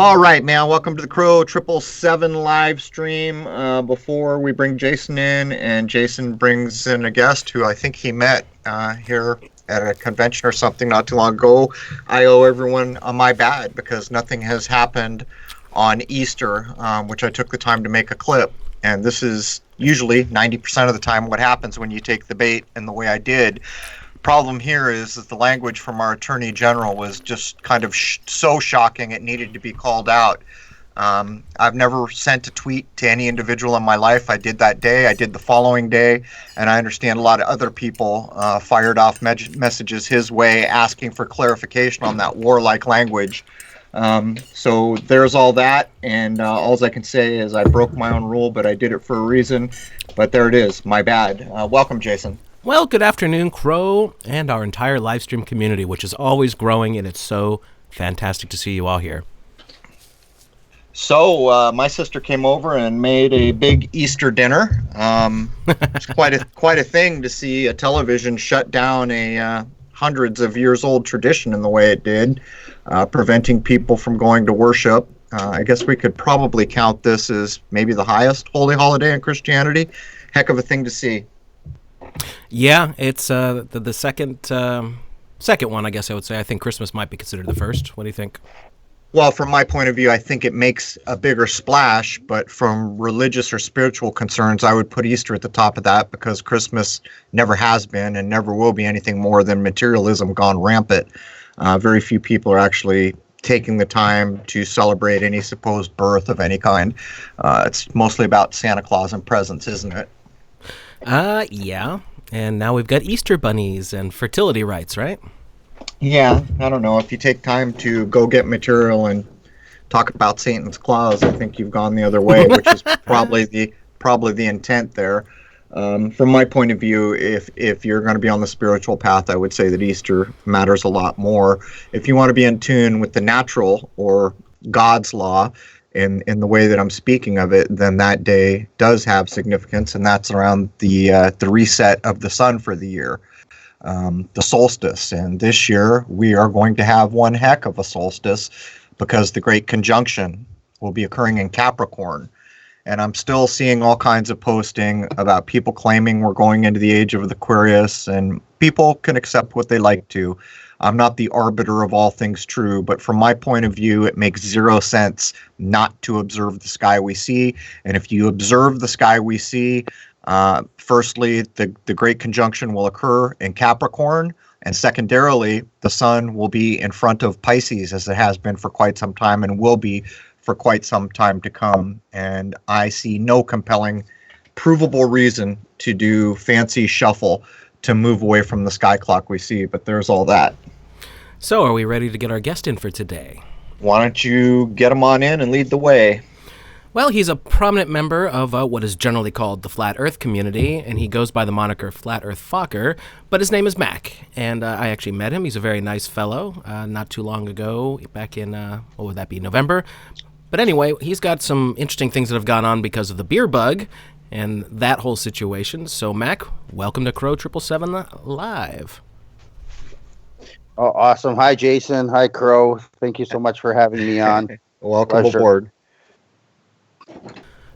All right, man. Welcome to the CRROW777 live stream. Before we bring Jason in, and Jason brings in a guest who I think he met here at a convention or something not too long ago, I owe everyone my bad because nothing has happened on Easter, which I took the time to make a clip. And this is usually 90% of the time what happens when you take the bait and the way I did. Problem here is that the language from our attorney general was just kind of so shocking it needed to be called out. I've never sent a tweet to any individual in my life. I did that day, I did the following day, and I understand a lot of other people fired off messages his way asking for clarification on that warlike language. So there's all that, and all I can say is I broke my own rule, but I did it for a reason. But there it is, my bad. Welcome, Jason. Well, good afternoon, CRROW, and our entire live stream community, which is always growing, and it's so fantastic to see you all here. So my sister came over and made a big Easter dinner. It's quite a thing to see a television shut down a hundreds of years old tradition in the way it did, preventing people from going to worship. I guess we could probably count this as maybe the highest holy holiday in Christianity. Heck of a thing to see. Yeah, it's the second one, I guess I would say. I think Christmas might be considered the first. What do you think? Well, from my point of view, I think it makes a bigger splash, but from religious or spiritual concerns, I would put Easter at the top of that because Christmas never has been and never will be anything more than materialism gone rampant. Very few people are actually taking the time to celebrate any supposed birth of any kind. It's mostly about Santa Claus and presents, isn't it? Yeah. And now we've got Easter bunnies and fertility rites, right? Yeah, I don't know. If you take time to go get material and talk about Satan's claws, I think you've gone the other way, which is probably the intent there. From my point of view, if you're going to be on the spiritual path, I would say that Easter matters a lot more. If you want to be in tune with the natural or God's law, in the way that I'm speaking of it, then that day does have significance, and that's around the reset of the sun for the year, the solstice. And this year we are going to have one heck of a solstice because the Great Conjunction will be occurring in Capricorn. And I'm still seeing all kinds of posting about people claiming we're going into the age of the Aquarius, and people can accept what they like to. I'm not the arbiter of all things true, but from my point of view, it makes zero sense not to observe the sky we see. And if you observe the sky we see, firstly, the Great Conjunction will occur in Capricorn, and secondarily, the sun will be in front of Pisces, as it has been for quite some time and will be for quite some time to come. And I see no compelling, provable reason to do fancy shuffle to move away from the sky clock we see, but there's all that. So are we ready to get our guest in for today? Why don't you get him on in and lead the way? Well, he's a prominent member of what is generally called the Flat Earth community, and he goes by the moniker Flat Earth Fokker, but his name is Mac, and I actually met him. He's a very nice fellow not too long ago, back in, what would that be, November? But anyway, he's got some interesting things that have gone on because of the beer bug and that whole situation. So, Mac, welcome to CRROW777 Live. Oh, awesome. Hi, Jason. Hi, CRROW. Thank you so much for having me on. Welcome aboard.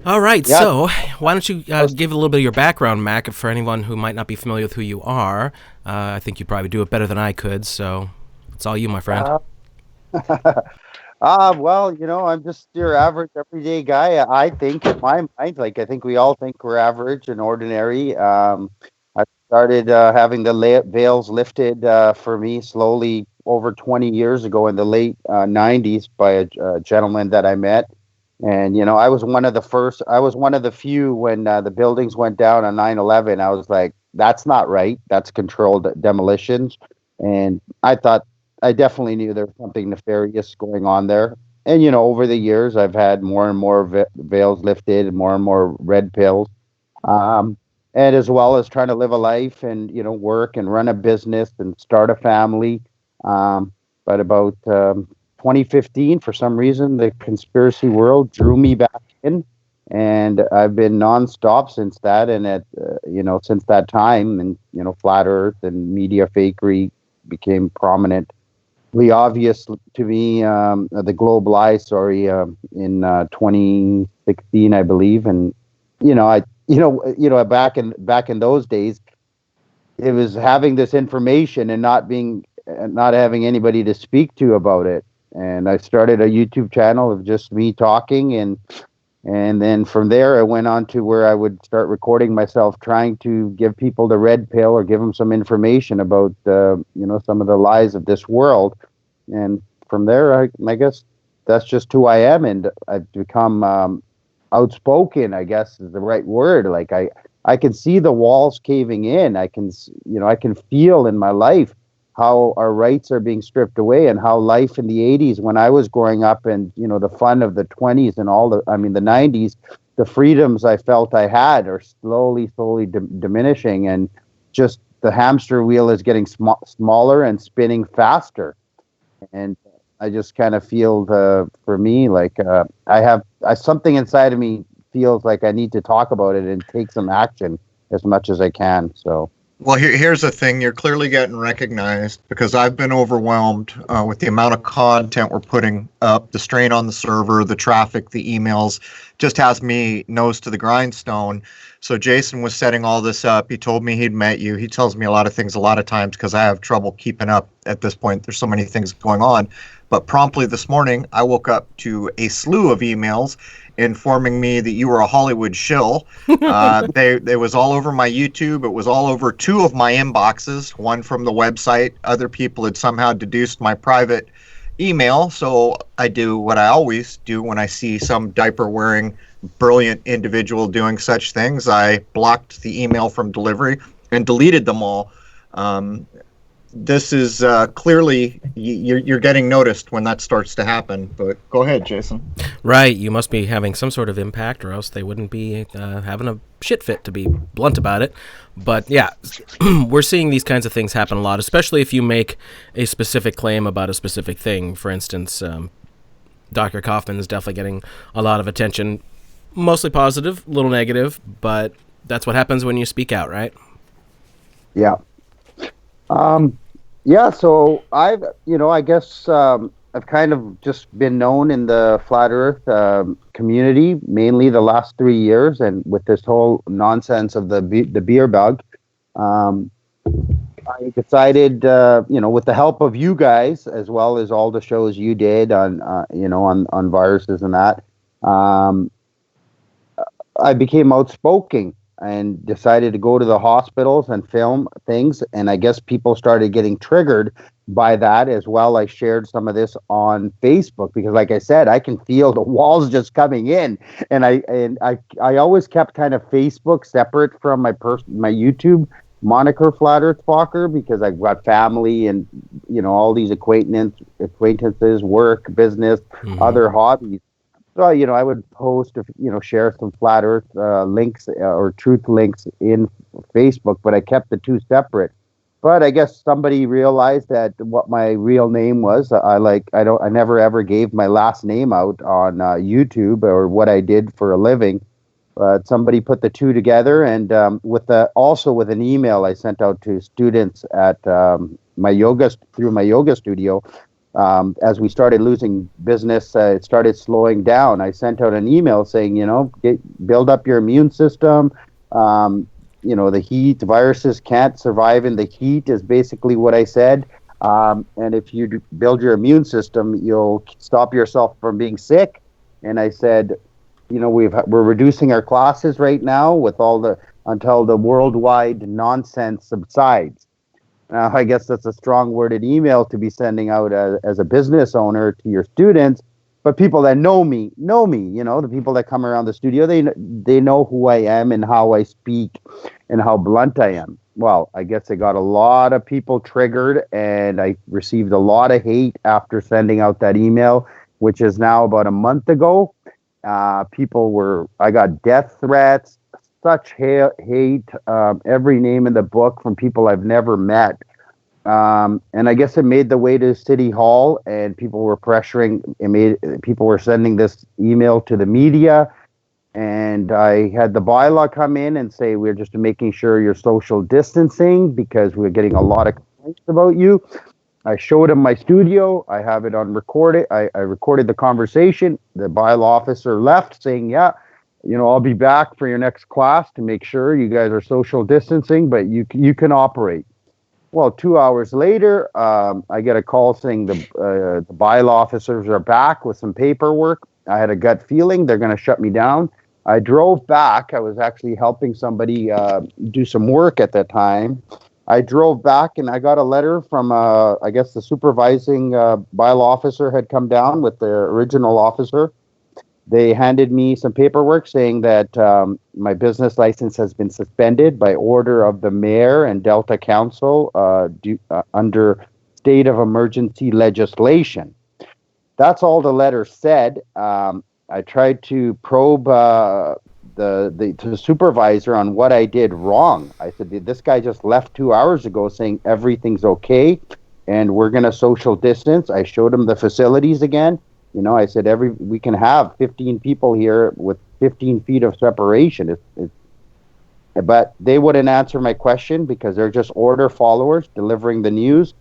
All right, yeah. So why don't you give a little bit of your background, Mac, for anyone who might not be familiar with who you are. I think you probably do it better than I could, so it's all you, my friend. Well, I'm just your average everyday guy. I think in my mind, I think we all think we're average and ordinary. I started having the veils lifted for me slowly over 20 years ago in the late 90s by a gentleman that I met. And, I was one of the few when the buildings went down on 9/11. I was like, that's not right. That's controlled demolitions. And I definitely knew there was something nefarious going on there. And, over the years, I've had more and more veils lifted and more red pills. And as well as trying to live a life and, work and run a business and start a family. But about 2015, for some reason, the conspiracy world drew me back in. And I've been nonstop since that. And since that time, and, Flat Earth and media fakery became prominent. obvious to me, the Globe Lie story in 2016, I believe, and back in those days, it was having this information and not having anybody to speak to about it. And I started a YouTube channel of just me talking, and then from there I went on to where I would start recording myself trying to give people the red pill or give them some information about some of the lies of this world. And from there, I guess that's just who I am, and I've become outspoken, I guess is the right word. Like I can see the walls caving in. I can feel in my life how our rights are being stripped away, and how life in the 80s when I was growing up, and the fun of the 20s and the 90s, the freedoms I felt I had are slowly diminishing, and just the hamster wheel is getting smaller and spinning faster. And I just kind of feel for me, like something inside of me feels like I need to talk about it and take some action as much as I can. So, well, here's the thing: you're clearly getting recognized, because I've been overwhelmed with the amount of content we're putting up, the strain on the server, the traffic, the emails, just has me nose to the grindstone. So Jason was setting all this up. He told me he'd met you. He tells me a lot of things a lot of times because I have trouble keeping up at this point. There's so many things going on. But promptly this morning, I woke up to a slew of emails informing me that you were a Hollywood shill. It was all over my YouTube. It was all over two of my inboxes, one from the website. Other people had somehow deduced my private email. So I do what I always do when I see some diaper-wearing brilliant individual doing such things. I blocked the email from delivery and deleted them all. This is clearly you're getting noticed when that starts to happen. But go ahead, Jason. Right, you must be having some sort of impact, or else they wouldn't be having a shit fit, to be blunt about it. But yeah, we're seeing these kinds of things happen a lot, especially if you make a specific claim about a specific thing. For instance, Dr. Kaufman is definitely getting a lot of attention, mostly positive, a little negative, but that's what happens when you speak out, right? Yeah. So I guess I've kind of just been known in the flat earth community, mainly the last 3 years, and with this whole nonsense of the beer bug, I decided, with the help of you guys, as well as all the shows you did on viruses and that, I became outspoken and decided to go to the hospitals and film things. And I guess people started getting triggered by that as well. I shared some of this on Facebook because, like I said, I can feel the walls just coming in. And I always kept kind of Facebook separate from my YouTube moniker, Flat Earth Walker, because I've got family and all these acquaintances, work, business, other hobbies. So, I would post, share some flat earth links or truth links in Facebook, but I kept the two separate. But I guess somebody realized that what my real name was. I never ever gave my last name out on YouTube or what I did for a living. But somebody put the two together, and also with an email I sent out to students at through my yoga studio. As we started losing business, it started slowing down. I sent out an email saying, build up your immune system. The heat, viruses can't survive in the heat is basically what I said. And if you build your immune system, you'll stop yourself from being sick. And I said, we're reducing our classes right now until the worldwide nonsense subsides. Now, I guess that's a strong worded email to be sending out as a business owner to your students, but people that know me, the people that come around the studio, they know who I am and how I speak and how blunt I am. Well, I guess I got a lot of people triggered, and I received a lot of hate after sending out that email, which is now about a month ago. I got death threats, such hate, every name in the book from people I've never met. And I guess it made the way to City Hall, and people were people were sending this email to the media. And I had the bylaw come in and say, we're just making sure you're social distancing because we're getting a lot of complaints about you. I showed him my studio. I have it on recorded. I recorded the conversation. The bylaw officer left saying, yeah, I'll be back for your next class to make sure you guys are social distancing, but you can operate. Well, 2 hours later, I get a call saying the bylaw officers are back with some paperwork. I had a gut feeling they're going to shut me down. I drove back. I was actually helping somebody do some work at that time. I drove back and I got a letter from, I guess the supervising bylaw officer had come down with the original officer. They handed me some paperwork saying that my business license has been suspended by order of the mayor and Delta Council under state of emergency legislation. That's all the letter said. I tried to probe the supervisor on what I did wrong. I said, this guy just left 2 hours ago saying everything's okay and we're going to social distance. I showed him the facilities again. I said we can have 15 people here with 15 feet of separation. But they wouldn't answer my question because they're just order followers delivering the news.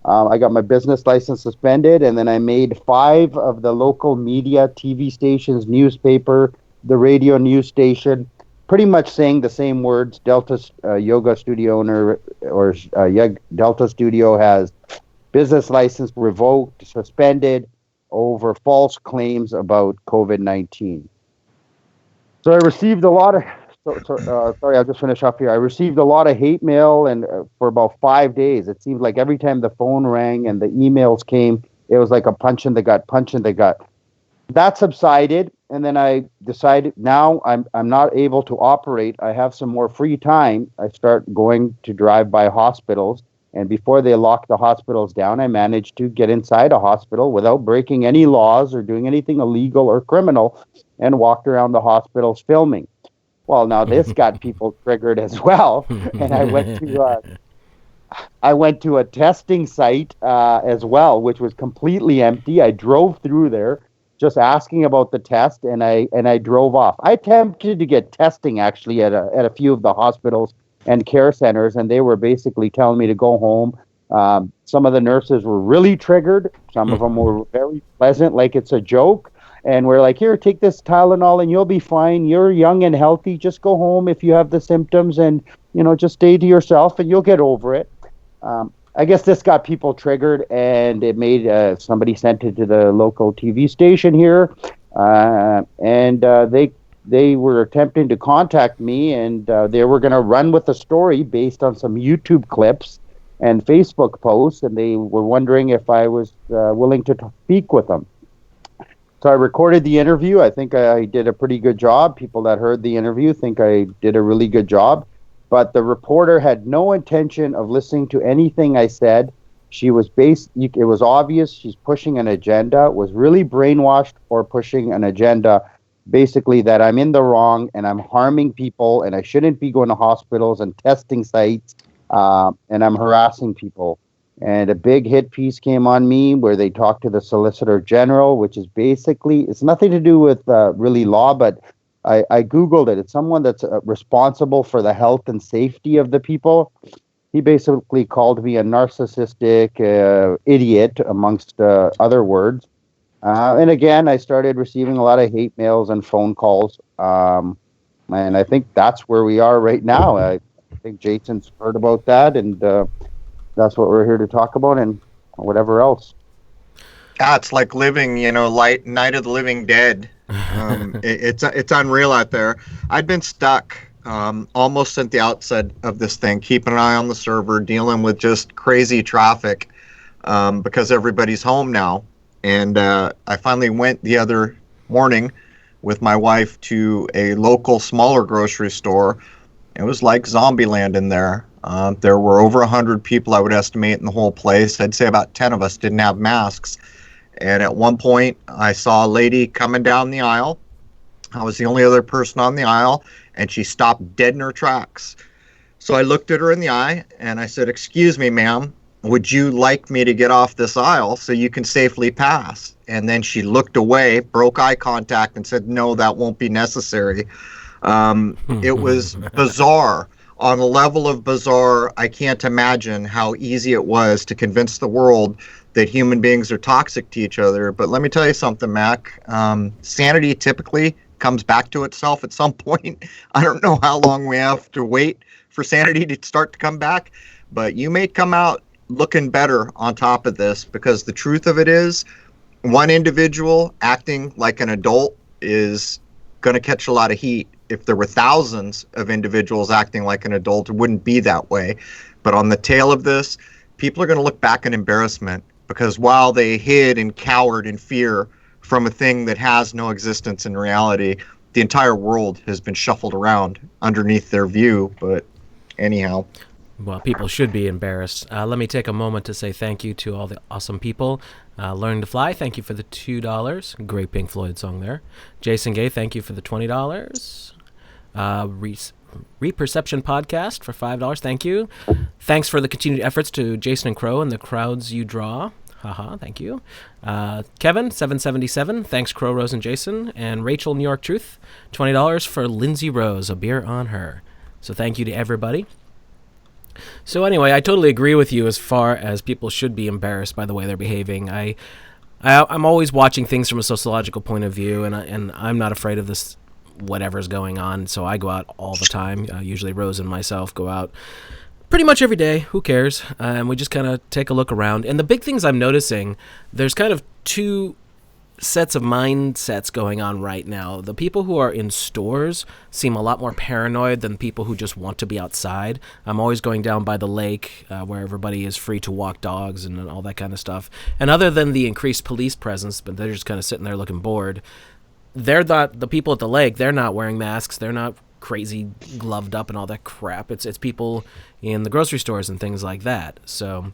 I got my business license suspended, and then I made 5 of the local media, TV stations, newspaper, the radio news station, pretty much saying the same words. Delta yoga studio owner or Delta studio has business license revoked, suspended over false claims about COVID-19. So I received a lot of, sorry, I'll just finish up here. I received a lot of hate mail and for about 5 days. It seemed like every time the phone rang and the emails came, it was like a punch in the gut. That subsided, and then I decided now I'm not able to operate. I have some more free time. I start going to drive by hospitals. And before they locked the hospitals down, I managed to get inside a hospital without breaking any laws or doing anything illegal or criminal and walked around the hospitals filming. Well, now this got people triggered as well. And I went to a testing site as well, which was completely empty. I drove through there just asking about the test, and I drove off. I attempted to get testing actually at a few of the hospitals and care centers, and they were basically telling me to go home. Some of the nurses were really triggered. Some of them were very pleasant, like it's a joke. And we're like, here, take this Tylenol and you'll be fine. You're young and healthy. Just go home if you have the symptoms and, just stay to yourself and you'll get over it. I guess this got people triggered, and it made somebody sent it to the local TV station here. And they were attempting to contact me, and they were going to run with the story based on some YouTube clips and Facebook posts, and they were wondering if I was willing to speak with them. So I recorded the interview. I think I did a pretty good job. People that heard the interview think I did a really good job. But the reporter had no intention of listening to anything I said. It was obvious she's pushing an agenda, was really brainwashed or pushing an agenda, basically that I'm in the wrong and I'm harming people and I shouldn't be going to hospitals and testing sites, and I'm harassing people. And a big hit piece came on me where they talked to the Solicitor General, which is basically, it's nothing to do with really law, but I Googled it. It's someone that's responsible for the health and safety of the people. He basically called me a narcissistic idiot, amongst other words. And again, I started receiving a lot of hate mails and phone calls. And I think that's where we are right now. I think Jason's heard about that, and that's what we're here to talk about, and whatever else. Yeah, it's like living, Night of the Living Dead. It's unreal out there. I'd been stuck almost at the outset of this thing, keeping an eye on the server, dealing with just crazy traffic because everybody's home now. And I finally went the other morning with my wife to a local smaller grocery store. It was like zombie land in there. There were over 100 people, I would estimate, in the whole place. I'd say about 10 of us didn't have masks. And at one point, I saw a lady coming down the aisle. I was the only other person on the aisle, and she stopped dead in her tracks. So I looked at her in the eye, and I said, "Excuse me, ma'am, would you like me to get off this aisle so you can safely pass?" And then she looked away, broke eye contact, and said, "No, that won't be necessary." It was bizarre. on a level of bizarre, I can't imagine how easy it was to convince the world that human beings are toxic to each other. But let me tell you something, Mac. Sanity typically comes back to itself at some point. I don't know how long we have to wait for sanity to start to come back, but you may come out looking better on top of this, because the truth of it is, one individual acting like an adult is going to catch a lot of heat. If there were thousands of individuals acting like an adult, it wouldn't be that way. But on the tail of this, people are going to look back in embarrassment, because while they hid and cowered in fear from a thing that has no existence in reality, the entire world has been shuffled around underneath their view. But anyhow. Well, people should be embarrassed. Let me take a moment to say thank you to all the awesome people. Learning to Fly, thank you for the $2. Great Pink Floyd song there. Jason Gay, thank you for the $20. Reperception Podcast for $5. Thank you. Thanks for the continued efforts to Jason and Crow and the crowds you draw. Haha, thank you. Kevin777, thanks Crow, Rose, and Jason. And Rachel, New York Truth, $20 for Lindsay Rose, a beer on her. So thank you to everybody. So anyway, I totally agree with you as far as people should be embarrassed by the way they're behaving. I'm always watching things from a sociological point of view, and I'm not afraid of this whatever's going on, so I go out all the time. Usually Rose and myself go out pretty much every day. Who cares? And we just kind of take a look around. And the big things I'm noticing, there's kind of two sets of mindsets going on right now. The people who are in stores seem a lot more paranoid than people who just want to be outside. I'm always going down by the lake where everybody is free to walk dogs and all that kind of stuff. And other than the increased police presence, but they're just kind of sitting there looking bored, they're not, the people at the lake, they're not wearing masks. They're not crazy gloved up and all that crap. It's people in the grocery stores and things like that. So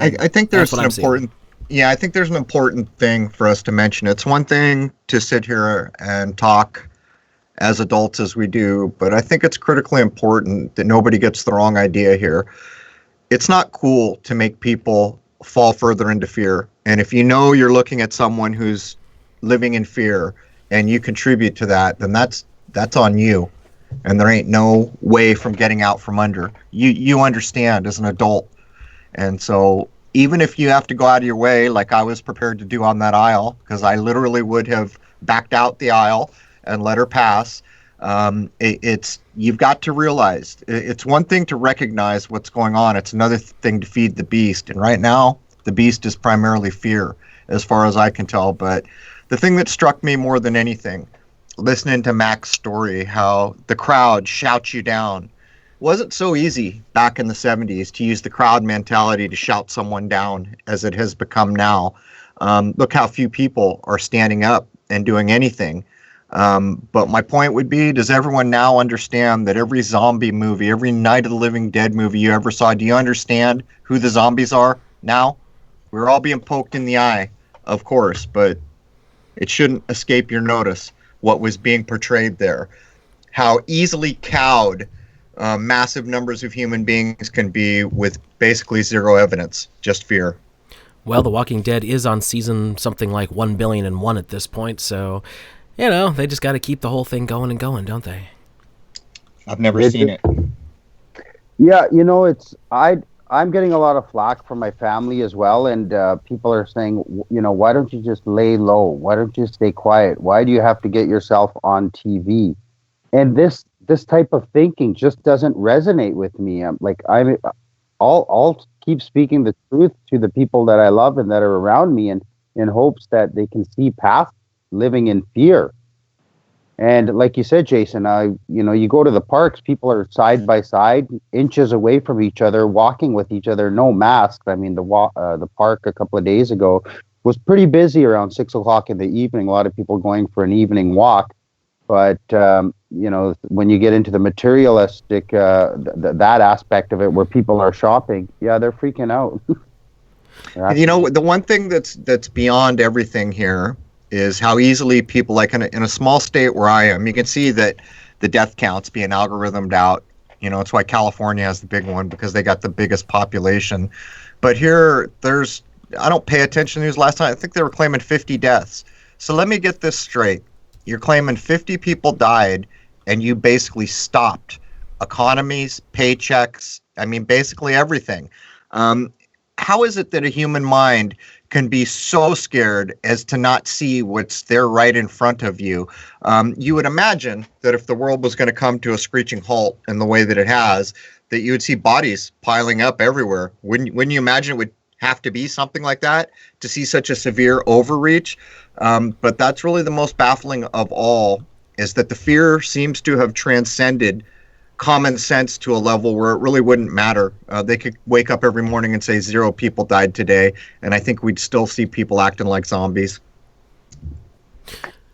I think there's an important... Yeah, I think there's an important thing for us to mention. It's one thing to sit here and talk as adults as we do, but I think it's critically important that nobody gets the wrong idea here. It's not cool to make people fall further into fear. And if you know you're looking at someone who's living in fear and you contribute to that, then that's on you. And there ain't no way from getting out from under. You understand as an adult. And so even if you have to go out of your way, like I was prepared to do on that aisle, because I literally would have backed out the aisle and let her pass, you've got to realize it's one thing to recognize what's going on. It's another thing to feed the beast. And right now, the beast is primarily fear, as far as I can tell. But the thing that struck me more than anything, listening to Mac's story, how the crowd shouts you down. Wasn't so easy back in the 70s to use the crowd mentality to shout someone down as it has become now. Look how few people are standing up and doing anything. But my point would be, does everyone now understand that every zombie movie, every Night of the Living Dead movie you ever saw, do you understand who the zombies are now? We're all being poked in the eye, of course, but it shouldn't escape your notice what was being portrayed there. How easily cowed massive numbers of human beings can be with basically zero evidence, just fear. Well, The Walking Dead is on season something like 1,000,000,001 at this point, so, they just got to keep the whole thing going and going, don't they? I've never seen it. Yeah, I'm getting a lot of flack from my family as well, and people are saying, why don't you just lay low? Why don't you stay quiet? Why do you have to get yourself on TV? And this type of thinking just doesn't resonate with me. I'll keep speaking the truth to the people that I love and that are around me, and in hopes that they can see past living in fear. And like you said, Jason, you go to the parks, people are side by side, inches away from each other, walking with each other, no masks. I mean, the park a couple of days ago was pretty busy around 6 o'clock in the evening. A lot of people going for an evening walk. But, when you get into the materialistic, that aspect of it where people are shopping, they're freaking out. The one thing that's beyond everything here is how easily people, like in a small state where I am, you can see that the death counts being algorithmed out. It's why California has the big one, because they got the biggest population. But here, I don't pay attention to news. Last time, I think they were claiming 50 deaths. So let me get this straight. You're claiming 50 people died, and you basically stopped economies, paychecks. I mean, basically everything. Um, how is it that a human mind can be so scared as to not see what's there right in front of you? You would imagine that if the world was going to come to a screeching halt in the way that it has, that you would see bodies piling up everywhere. Wouldn't you imagine it would have to be something like that to see such a severe overreach? But that's really the most baffling of all, is that the fear seems to have transcended common sense to a level where it really wouldn't matter. They could wake up every morning and say 0 people died today, and I think we'd still see people acting like zombies.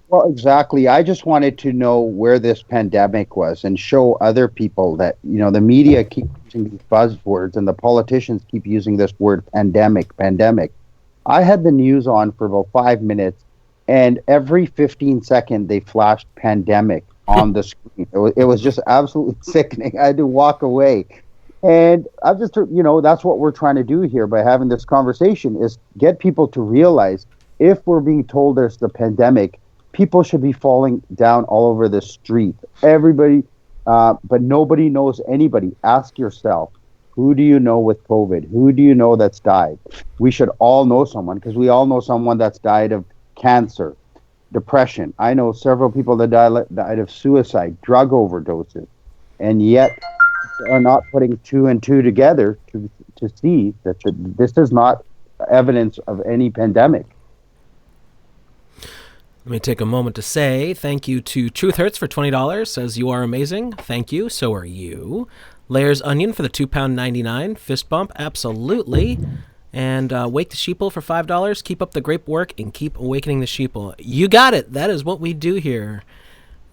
Well, exactly. I just wanted to know where this pandemic was and show other people that, the media keep using these buzzwords and the politicians keep using this word pandemic, pandemic. I had the news on for about 5 minutes, and every 15 seconds they flashed pandemic on the screen. It was just absolutely sickening. I had to walk away. And I've just, that's what we're trying to do here by having this conversation, is get people to realize if we're being told there's the pandemic, people should be falling down all over the street. Everybody, but nobody knows anybody. Ask yourself, who do you know with COVID? Who do you know that's died? We should all know someone, because we all know someone that's died of cancer, depression. I know several people that died of suicide, drug overdoses, and yet are not putting 2 and 2 together to see that this is not evidence of any pandemic. Let me take a moment to say thank you to Truth Hurts for $20. Says you are amazing. Thank you. So are you. Layers Onion for the £2.99. Fist bump. Absolutely. And Wake the Sheeple for $5. Keep up the great work and keep awakening the sheeple. You got it. That is what we do here.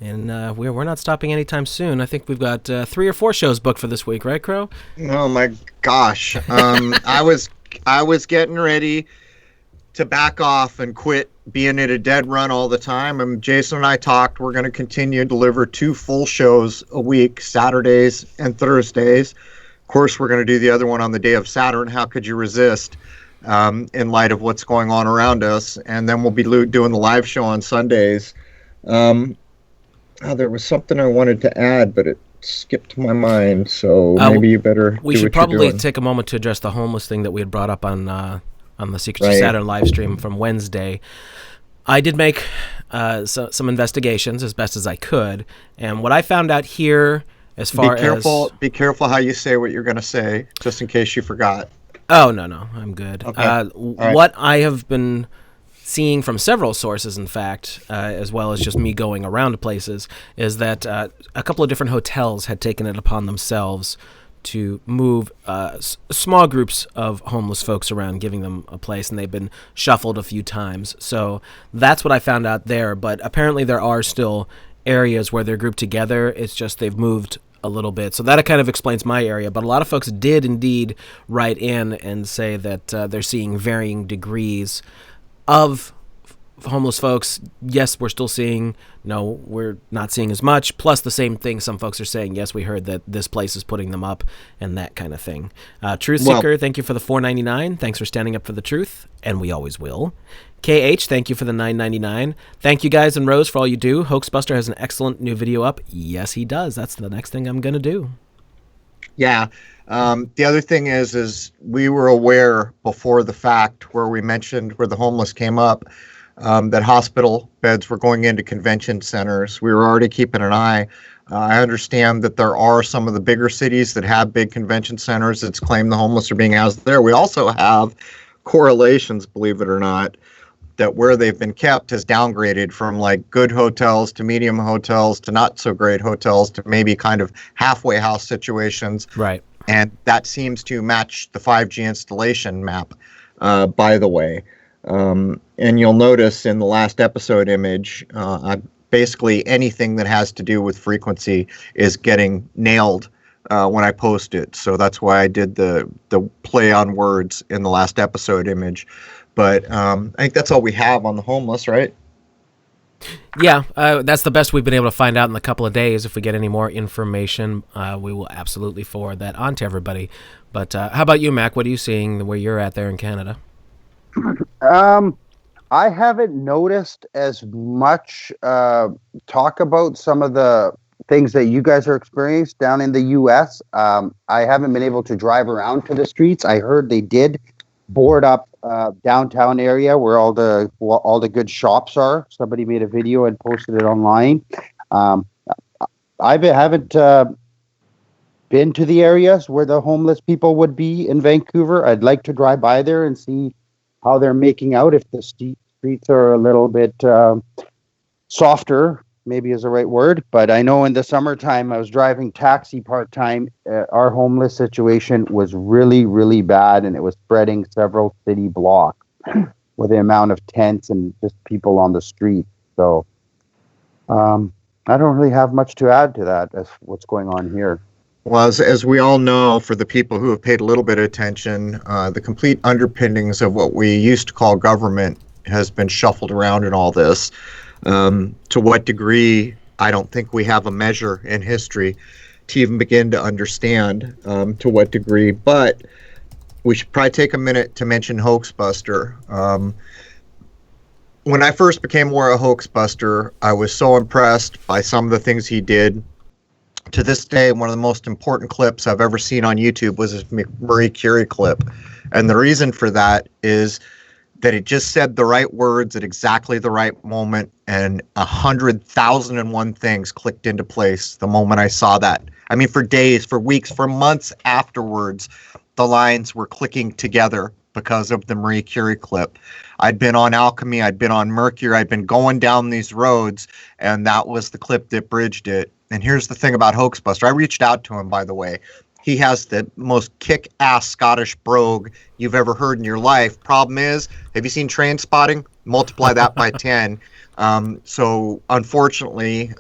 And we're not stopping anytime soon. I think we've got 3 or 4 shows booked for this week, right, Crow? Oh my gosh. I was getting ready to back off and quit being at a dead run all the time. And Jason and I talked, we're going to continue to deliver 2 full shows a week, Saturdays and Thursdays. Of course, we're going to do the other one on the day of Saturn. How could you resist, in light of what's going on around us? And then we'll be doing the live show on Sundays. There was something I wanted to add, but it skipped my mind. So maybe you better. We should probably take a moment to address the homeless thing that we had brought up on the Secrets of Saturn live stream from Wednesday. I did make some investigations as best as I could, and what I found out here, as far be careful how you say what you're going to say, just in case you forgot. Oh no, I'm good. Okay. What I have been seeing from several sources, in fact, as well as just me going around places, is that a couple of different hotels had taken it upon themselves to move small groups of homeless folks around, giving them a place, and they've been shuffled a few times. So that's what I found out there. But apparently there are still areas where they're grouped together. It's just they've moved a little bit. So that kind of explains my area. But a lot of folks did indeed write in and say that they're seeing varying degrees of homeless folks. Yes, we're still seeing. No, we're not seeing as much. Plus the same thing some folks are saying. Yes, we heard that this place is putting them up and that kind of thing. Truth Seeker, thank you for the $4.99. Thanks for standing up for the truth, and we always will. KH, thank you for the $9.99. Thank you guys and Rose for all you do. Hoaxbuster has an excellent new video up. Yes, he does. That's the next thing I'm going to do. Yeah. The other thing is we were aware before the fact, where we mentioned where the homeless came up, that hospital beds were going into convention centers. We were already keeping an eye. I understand that there are some of the bigger cities that have big convention centers that's claim the homeless are being housed there. We also have correlations, believe it or not, that where they've been kept has downgraded from like good hotels to medium hotels to not so great hotels to maybe kind of halfway house situations. Right. And that seems to match the 5G installation map, by the way. And you'll notice in the last episode image, basically anything that has to do with frequency is getting nailed when I post it. So that's why I did the play on words in the last episode image. But I think that's all we have on the homeless, right? Yeah, that's the best we've been able to find out in a couple of days. If we get any more information, we will absolutely forward that on to everybody. But how about you, Mac? What are you seeing where you're at there in Canada? I haven't noticed as much talk about some of the things that you guys are experienced down in the U.S. I haven't been able to drive around to the streets. I heard they did board up downtown area where all the good shops are. Somebody made a video and posted it online. Um, haven't been to the areas where the homeless people would be in Vancouver. I'd like to drive by there and see how they're making out. If the streets are a little bit softer, maybe is the right word. But I know in the summertime, I was driving taxi part-time. Our homeless situation was really, really bad, and it was spreading several city blocks with the amount of tents and just people on the street. So I don't really have much to add to that as what's going on here. Well, as we all know, for the people who have paid a little bit of attention, the complete underpinnings of what we used to call government has been shuffled around in all this. To what degree, I don't think we have a measure in history to even begin to understand to what degree. But we should probably take a minute to mention Hoaxbuster. When I first became aware of Hoaxbuster, I was so impressed by some of the things he did. To this day, one of the most important clips I've ever seen on YouTube was his Marie Curie clip. And the reason for that is that it just said the right words at exactly the right moment, and 100,001 things clicked into place the moment I saw that. I mean, for days, for weeks, for months afterwards, the lines were clicking together because of the Marie Curie clip. I'd been on Alchemy, I'd been on Mercury, I'd been going down these roads, and that was the clip that bridged it. And here's the thing about Hoaxbuster. I reached out to him, by the way. He has the most kick-ass Scottish brogue you've ever heard in your life. Problem is, have you seen Train Spotting? Multiply that by 10. So unfortunately,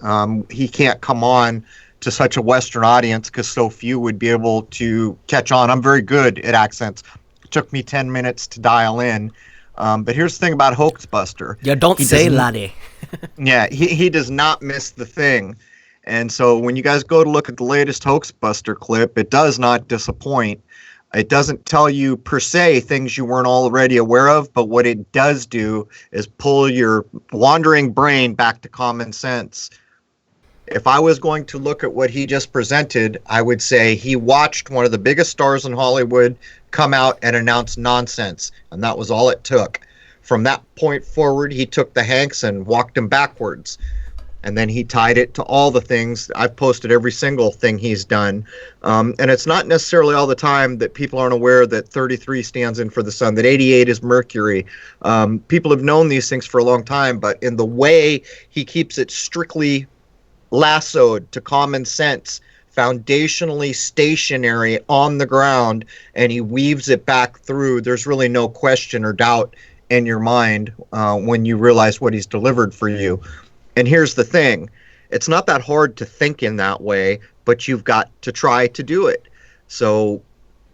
he can't come on to such a Western audience because so few would be able to catch on. I'm very good at accents. It took me 10 minutes to dial in. But here's the thing about Hoaxbuster. Yeah, don't say laddie. Yeah, he does not miss the thing. And so when you guys go to look at the latest Hoaxbuster clip, it does not disappoint. It doesn't tell you per se things you weren't already aware of, but what it does do is pull your wandering brain back to common sense. If I was going to look at what he just presented, I would say he watched one of the biggest stars in Hollywood come out and announce nonsense, and that was all it took. From that point forward, he took the Hanks and walked him backwards. And then he tied it to all the things. I've posted every single thing he's done. And it's not necessarily all the time that people aren't aware that 33 stands in for the sun, that 88 is Mercury. People have known these things for a long time, but in the way he keeps it strictly lassoed to common sense, foundationally stationary on the ground, and he weaves it back through, there's really no question or doubt in your mind when you realize what he's delivered for you. And here's the thing, it's not that hard to think in that way, but you've got to try to do it. So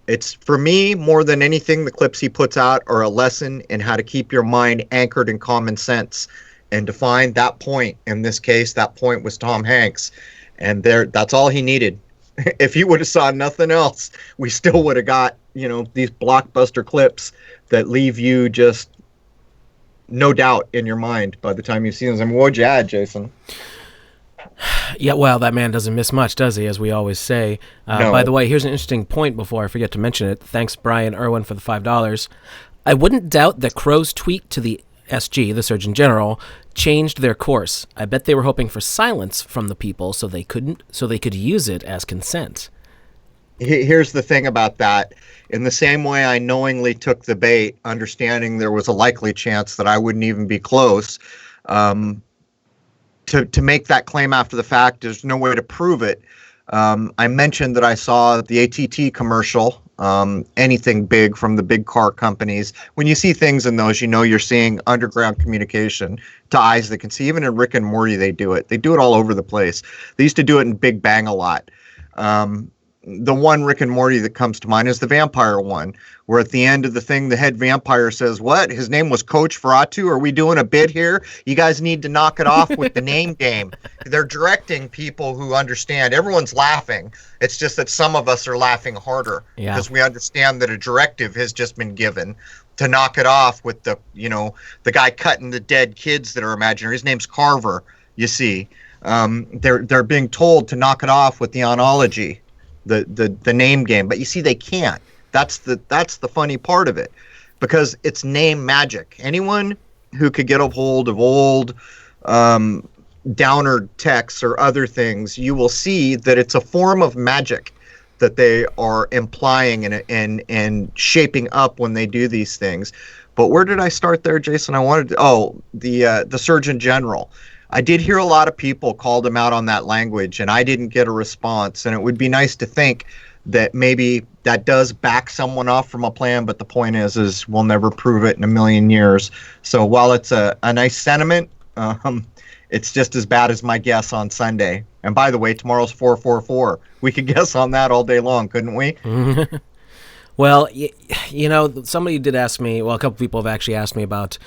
it's, for me, more than anything, the clips he puts out are a lesson in how to keep your mind anchored in common sense and to find that point. In this case, that point was Tom Hanks. And that's all he needed. If he would have saw nothing else, we still would have got, these blockbuster clips that leave you just no doubt in your mind by the time you see them. I mean, what would you add, Jason? Yeah, well, that man doesn't miss much, does he, as we always say. No. By the way, here's an interesting point before I forget to mention it. Thanks, Brian Irwin, for the $5. I wouldn't doubt that CRROW's tweet to the SG, the Surgeon General, changed their course. I bet they were hoping for silence from the people so they could use it as consent. Here's the thing about that. In the same way I knowingly took the bait, understanding there was a likely chance that I wouldn't even be close, to make that claim after the fact, there's no way to prove it. I mentioned that I saw the ATT commercial, anything big from the big car companies. When you see things in those, you're seeing underground communication to eyes that can see. Even in Rick and Morty, they do it. They do it all over the place. They used to do it in Big Bang a lot. The one Rick and Morty that comes to mind is the vampire one, where at the end of the thing, the head vampire says, what? His name was Coach Ferratu? Are we doing a bit here? You guys need to knock it off with the name game. They're directing people who understand. Everyone's laughing. It's just that some of us are laughing harder because we understand that a directive has just been given to knock it off with the guy cutting the dead kids that are imaginary. His name's Carver, you see. They're being told to knock it off with the onology, the name game. But you see, they can't. That's the funny part of it, because it's name magic. Anyone who could get a hold of old downer texts or other things, you will see that it's a form of magic that they are implying and shaping up when they do these things. But where did I start there, Jason? I wanted to, the Surgeon General. I did hear a lot of people called him out on that language, and I didn't get a response. And it would be nice to think that maybe that does back someone off from a plan, but the point is we'll never prove it in a million years. So while it's a nice sentiment, it's just as bad as my guess on Sunday. And by the way, tomorrow's 444. We could guess on that all day long, couldn't we? Well, somebody did ask me, well, a couple people have actually asked me about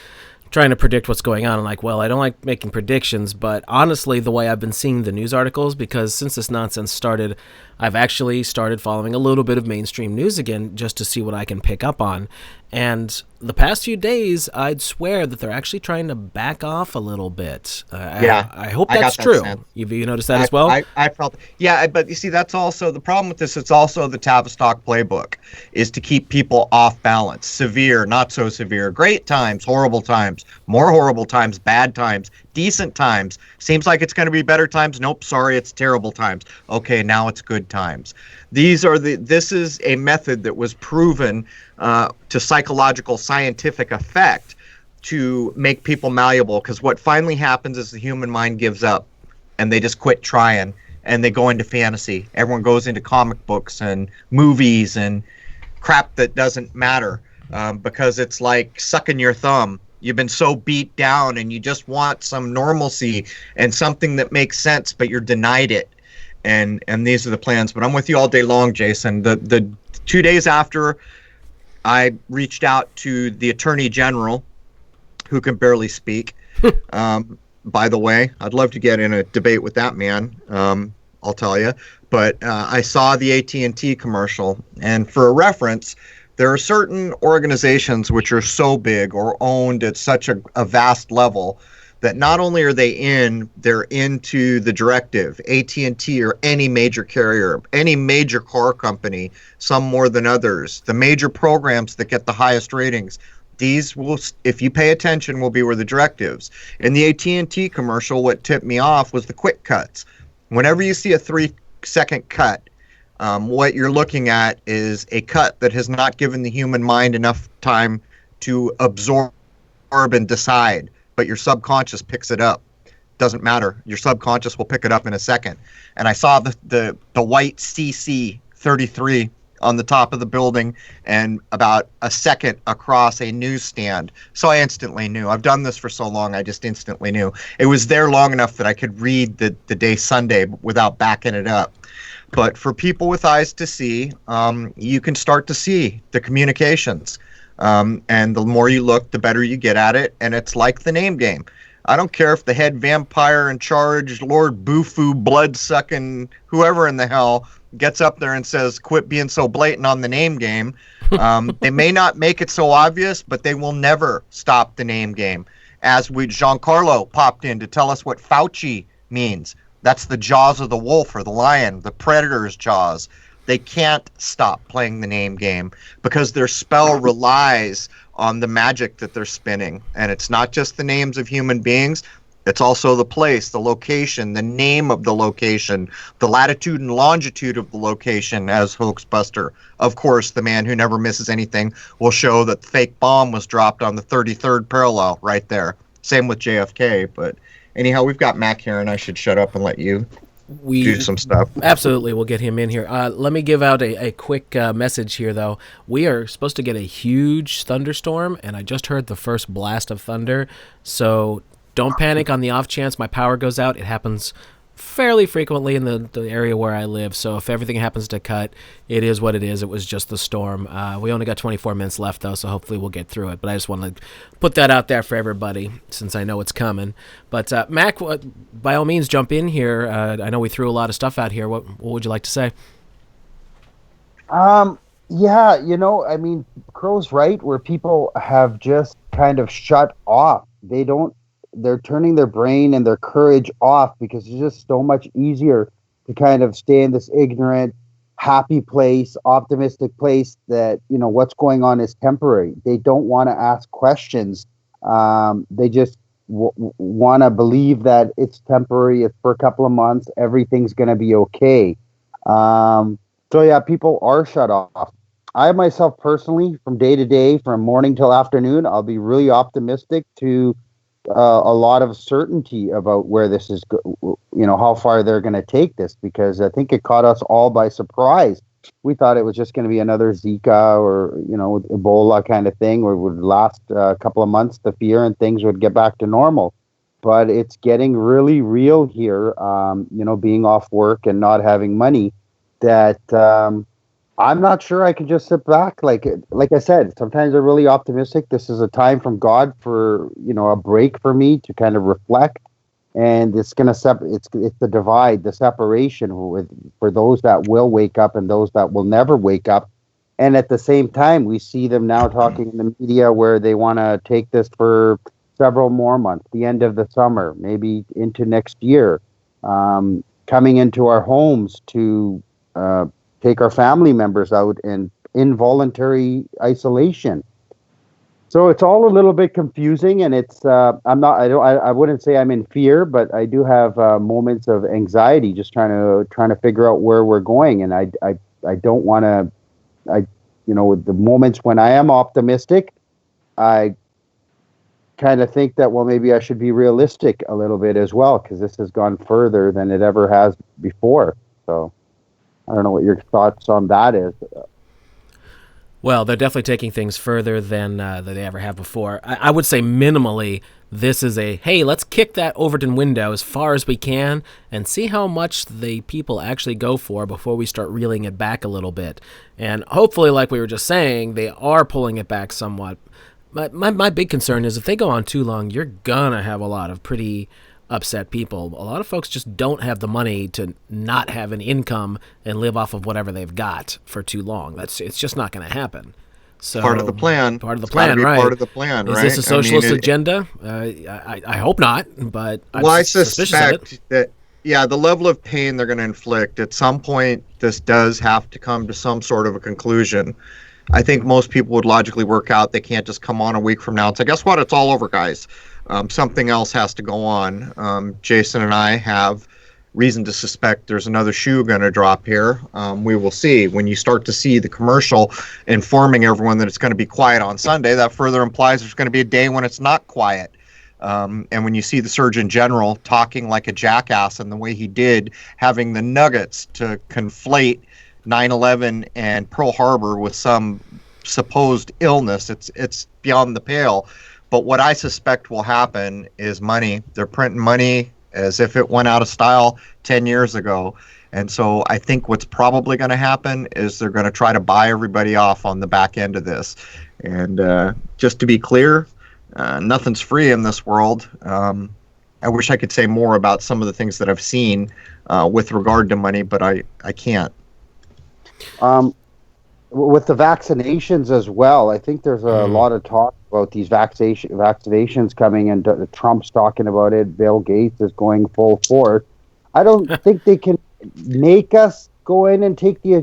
trying to predict what's going on. I'm like, well, I don't like making predictions, but honestly, the way I've been seeing the news articles, because since this nonsense started, I've actually started following a little bit of mainstream news again just to see what I can pick up on. And the past few days, I'd swear that they're actually trying to back off a little bit. I hope that's true. You noticed that as well? I felt, yeah, but you see, that's also the problem with this. It's also the Tavistock playbook, is to keep people off balance. Severe, not so severe, great times, horrible times, more horrible times, bad times, decent times. Seems like it's going to be better times. Nope, sorry, it's terrible times. Okay, now it's good times. This is a method that was proven to psychological scientific effect to make people malleable, because what finally happens is the human mind gives up and they just quit trying and they go into fantasy. Everyone goes into comic books and movies and crap that doesn't matter, because it's like sucking your thumb. You've been so beat down and you just want some normalcy and something that makes sense, but you're denied it. And these are the plans. But I'm with you all day long, Jason. The 2 days after I reached out to the Attorney General, who can barely speak, by the way, I'd love to get in a debate with that man, I'll tell you. But I saw the AT&T commercial, and for a reference, there are certain organizations which are so big or owned at such a vast level that not only are they're into the directive. AT&T or any major carrier, any major car company, some more than others, the major programs that get the highest ratings, these will, if you pay attention, will be where the directives. In the AT&T commercial, what tipped me off was the quick cuts. Whenever you see a 3-second cut, what you're looking at is a cut that has not given the human mind enough time to absorb and decide, but your subconscious picks it up. Doesn't matter. Your subconscious will pick it up in a second. And I saw the white CC 33 on the top of the building and about a second across a newsstand. So I instantly knew. I've done this for so long, I just instantly knew. It was there long enough that I could read the day Sunday without backing it up. But for people with eyes to see, you can start to see the communications. And the more you look, the better you get at it. And it's like the name game. I don't care if the head vampire in charge, Lord Bufu, blood-sucking, whoever in the hell, gets up there and says, quit being so blatant on the name game. They may not make it so obvious, but they will never stop the name game. As Giancarlo popped in to tell us what Fauci means. That's the jaws of the wolf or the lion, the predator's jaws. They can't stop playing the name game because their spell relies on the magic that they're spinning. And it's not just the names of human beings. It's also the place, the location, the name of the location, the latitude and longitude of the location, as Hoaxbuster. Of course, the man who never misses anything will show that the fake bomb was dropped on the 33rd parallel right there. Same with JFK. But anyhow, we've got Mac here, and I should shut up and let you do some stuff. Absolutely. We'll get him in here. Let me give out a quick message here, though. We are supposed to get a huge thunderstorm, and I just heard the first blast of thunder. So don't panic on the off chance my power goes out. It happens fairly frequently in the area where I live. So if everything happens to cut, it is what it is. It was just the storm. We only got 24 minutes left, though, so hopefully we'll get through it. But I just want to put that out there for everybody since I know it's coming. But Mac, by all means, jump in here. I know we threw a lot of stuff out here. What would you like to say? Yeah, I mean, Crow's right, where people have just kind of shut off. They don't they're turning their brain and their courage off because it's just so much easier to kind of stay in this ignorant, happy place, optimistic place that, what's going on is temporary. They don't want to ask questions. They just want to believe that it's temporary. It's for a couple of months. Everything's going to be okay. So yeah, people are shut off. I myself personally, from day to day, from morning till afternoon, I'll be really optimistic to a lot of certainty about where this is, how far they're going to take this, because I think it caught us all by surprise. We thought it was just going to be another Zika or, Ebola kind of thing, where it would last a couple of months, the fear, and things would get back to normal. But it's getting really real here, being off work and not having money, that I'm not sure I can just sit back. Like I said, sometimes I'm really optimistic. This is a time from God for, a break for me to kind of reflect. And it's going to it's the divide, the separation for those that will wake up and those that will never wake up. And at the same time, we see them now talking in the media where they want to take this for several more months, the end of the summer, maybe into next year, coming into our homes to take our family members out in involuntary isolation. So it's all a little bit confusing, and it's I wouldn't say I'm in fear, but I do have moments of anxiety just trying to figure out where we're going, and I don't want to, the moments when I am optimistic, I kind of think that, well, maybe I should be realistic a little bit as well, because this has gone further than it ever has before. So I don't know what your thoughts on that is. Well, they're definitely taking things further than they ever have before. I would say minimally, this is hey, let's kick that Overton window as far as we can and see how much the people actually go for before we start reeling it back a little bit. And hopefully, like we were just saying, they are pulling it back somewhat. My big concern is if they go on too long, you're going to have a lot of pretty upset people. A lot of folks just don't have the money to not have an income and live off of whatever they've got for too long. It's just not going to happen. So part of the plan. Part of the plan, right? Part of the plan, right? Is this a socialist agenda? I hope not, but I suspect that. Yeah, the level of pain they're going to inflict at some point, this does have to come to some sort of a conclusion. I think most people would logically work out they can't just come on a week from now and say, guess what, it's all over, guys. Something else has to go on. Jason and I have reason to suspect there's another shoe going to drop here. We will see. When you start to see the commercial informing everyone that it's going to be quiet on Sunday, that further implies there's going to be a day when it's not quiet. And when you see the Surgeon General talking like a jackass in the way he did, having the nuggets to conflate 9/11 and Pearl Harbor with some supposed illness, it's beyond the pale. But what I suspect will happen is money. They're printing money as if it went out of style 10 years ago. And so I think what's probably going to happen is they're going to try to buy everybody off on the back end of this. And just to be clear, nothing's free in this world. I wish I could say more about some of the things that I've seen with regard to money, but I can't. With the vaccinations as well, I think there's a lot of talk about these vaccinations coming, and Trump's talking about it. Bill Gates is going full force. I don't think they can make us go in and take the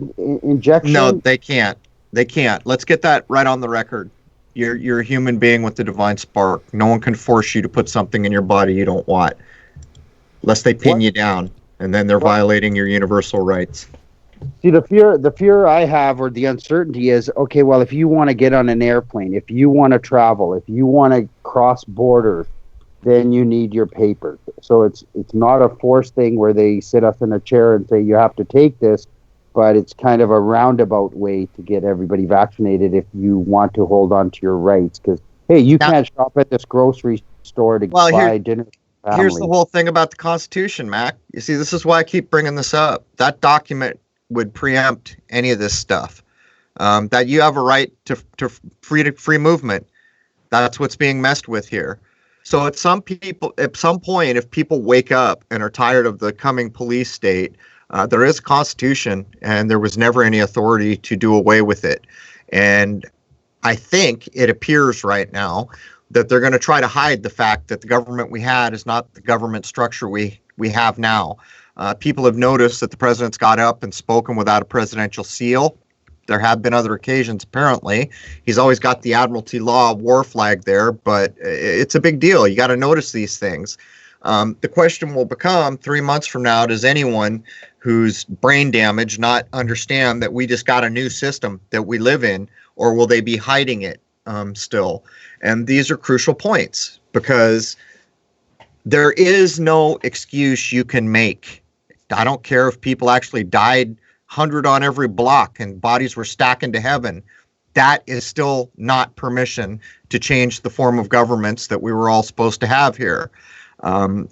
injection. No, they can't. They can't. Let's get that right on the record. You're a human being with the divine spark. No one can force you to put something in your body you don't want, unless they pin you down, and then they're violating your universal rights. See, the fear I have, or the uncertainty is, okay, well, if you want to get on an airplane, if you want to travel, if you want to cross borders, then you need your papers. So it's not a forced thing where they sit us in a chair and say you have to take this, but it's kind of a roundabout way to get everybody vaccinated if you want to hold on to your rights. Because, hey, you can't shop at this grocery store to buy dinner. Here's the whole thing about the Constitution, Mac. You see, this is why I keep bringing this up. That document would preempt any of this stuff. That you have a right to free movement. That's what's being messed with here. So at some point, if people wake up and are tired of the coming police state, there is a Constitution, and there was never any authority to do away with it. And I think it appears right now that they're going to try to hide the fact that the government we had is not the government structure we have now. People have noticed that the president's got up and spoken without a presidential seal. There have been other occasions, apparently. He's always got the Admiralty Law war flag there, but it's a big deal. You got to notice these things. The question will become 3 months from now, does anyone who's brain damaged not understand that we just got a new system that we live in, or will they be hiding it still? And these are crucial points, because there is no excuse you can make. I don't care if people actually died 100 on every block and bodies were stacking to heaven. That is still not permission to change the form of governments that we were all supposed to have here.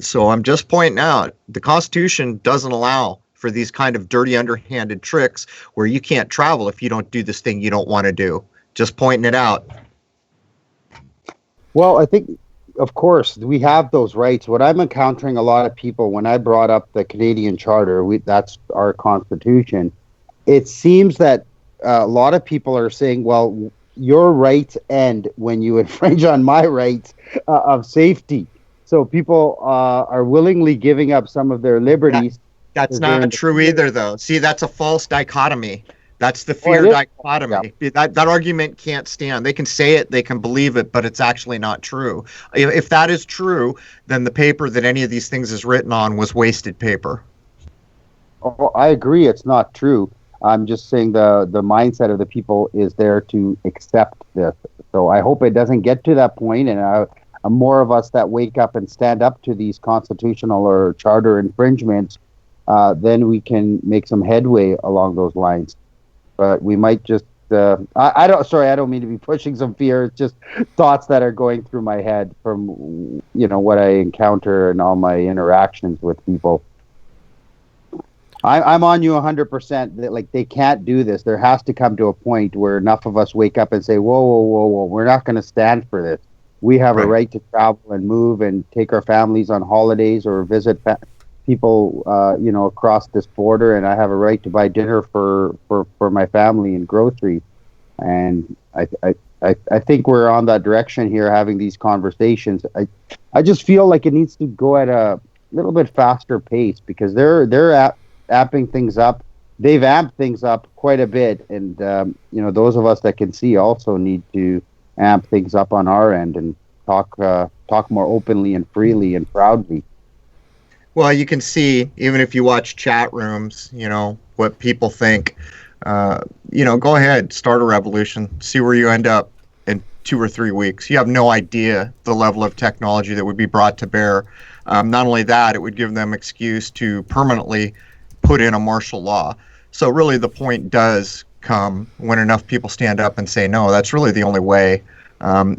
So I'm just pointing out, the Constitution doesn't allow for these kind of dirty, underhanded tricks where you can't travel if you don't do this thing you don't want to do. Just pointing it out. Well, I think, of course, we have those rights. What I'm encountering a lot of people when I brought up the Canadian Charter, that's our Constitution, it seems that a lot of people are saying, well, your rights end when you infringe on my rights of safety. So people are willingly giving up some of their liberties. That's not true either, though. See, that's a false dichotomy. That's the fear dichotomy. Yeah. That argument can't stand. They can say it, they can believe it, but it's actually not true. If that is true, then the paper that any of these things is written on was wasted paper. Oh, I agree. It's not true. I'm just saying the mindset of the people is there to accept this. So I hope it doesn't get to that point, and more of us that wake up and stand up to these constitutional or charter infringements, then we can make some headway along those lines. But we might just, I don't mean to be pushing some fear. It's just thoughts that are going through my head from, what I encounter and all my interactions with people. I'm on you 100% that, like, they can't do this. There has to come to a point where enough of us wake up and say, whoa, we're not going to stand for this. We have a right to travel and move and take our families on holidays or visit people, across this border, and I have a right to buy dinner for my family and groceries. And I think we're on that direction here, having these conversations. I just feel like it needs to go at a little bit faster pace, because they're amping things up. They've amped things up quite a bit, and those of us that can see also need to amp things up on our end and talk more openly and freely and proudly. Well, you can see, even if you watch chat rooms, what people think. Go ahead, start a revolution, see where you end up in 2 or 3 weeks. You have no idea the level of technology that would be brought to bear. Not only that, it would give them excuse to permanently put in a martial law. So really the point does come when enough people stand up and say, no, that's really the only way.